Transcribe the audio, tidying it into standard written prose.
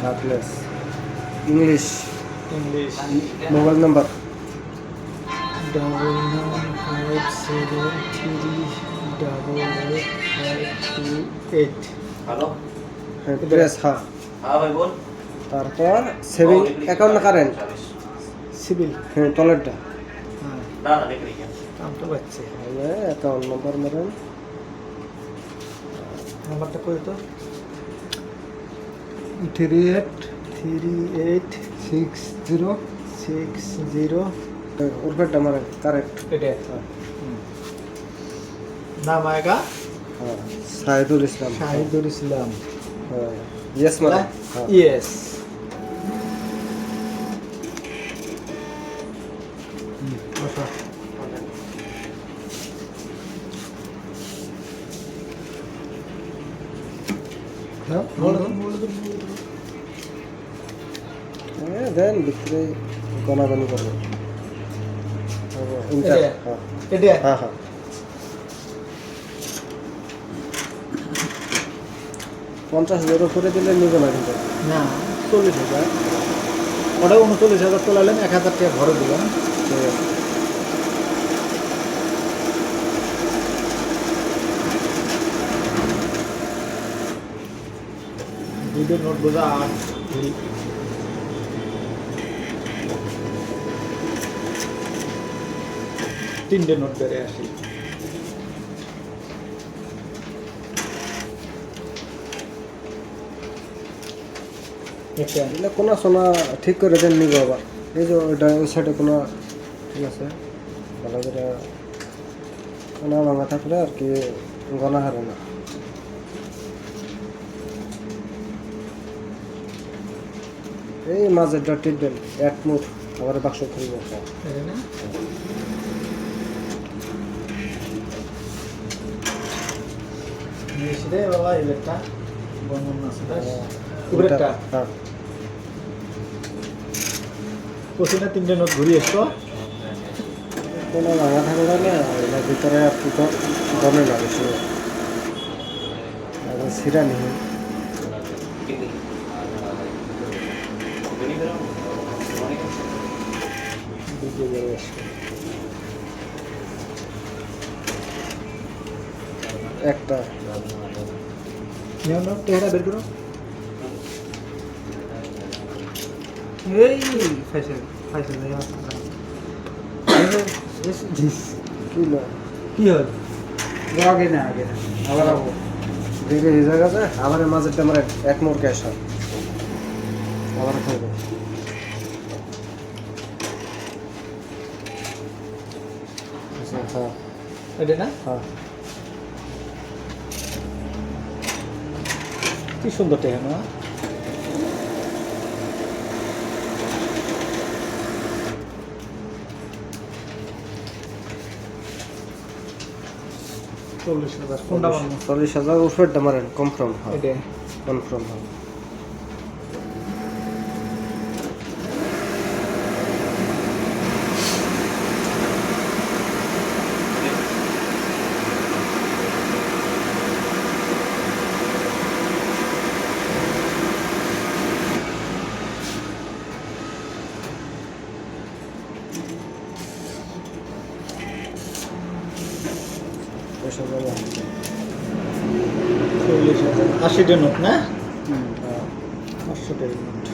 Darkness. English. English. Mobile number. 99573888. Hello Press ha. হ্যাঁ ভাই বল তারপর সেভিং অ্যাকাউন্ট না কারেন্ট সিভিল। হ্যাঁ টয়লেটটা হ্যাঁ, না না দেখে রেখে কামটা পাচ্ছে। তাহলে অ্যাকাউন্ট নাম্বার মারেন নাম্বারটা কই তো? 386060 ওরফেরটা মারেন কারেক্ট এটা। নাম আয়েগা হ্যাঁ সাইদুল ইসলাম শাহিদুল ইসলাম। হ্যাঁ ইয়েস মারেন হ্যাঁ ইয়েস। হ্যাঁ দেন ভিতরে গণাগণি করবেন ইন্টার এটা? হ্যাঁ এটা হ্যাঁ হ্যাঁ 50,000 উপরে দিলে নিবে না কিন্তু না 40,000। ওটা 39,000 তোলালেন, 1,000 টাকা ঘরে দিলাম। ঠিক আছে দুইটা নোট বোঝা 8 তিনটে নোট বেড়ে আসি। একটা এগুলো কোনা সোনা ঠিক করে দেন নিব আবার এই যে ওইটা ওই সাইডে কোনা ঠিক আছে ভালো করে কোনা ভাঙা থাকলে আর কি গনা হারে না এই মাঝের ডটের দেন এক মুঠ আবার বাক্স খুলব এটা না নিয়েছিলে বাবা ইলেকটা বন্ধন আছে উপরেরটা হ্যাঁ পছিনা তিনটে নোট ঘুরিয়ে এসো। কোনা ভাঙা থাকলে না এটার ভিতরে আর কি গনে না বেশি আর সিরা নেই দিকে বেড়ে আসবে একটা নিয়ম নোট টেহারা বের করো। এই ফাইসেল ফাইসেল ভাই কি না কি হল? আগে না আগে না আবার আবো দেখে এই জায়গাতে আবার এই মাঝেরটা আমার এক মোড় ক্যাশ হয় আবার খাইবে হ্যাঁ এটা না হ্যাঁ কি সুন্দর টেহা না? কোনটা বানাবো? 40,000 উপরেরটা মারেন কনফার্ম হয় এটা কনফার্ম হয় পয়সা জমা হচ্ছে 40,000 80 টা নোট না? হ্যাঁ 500 টাকা নোট।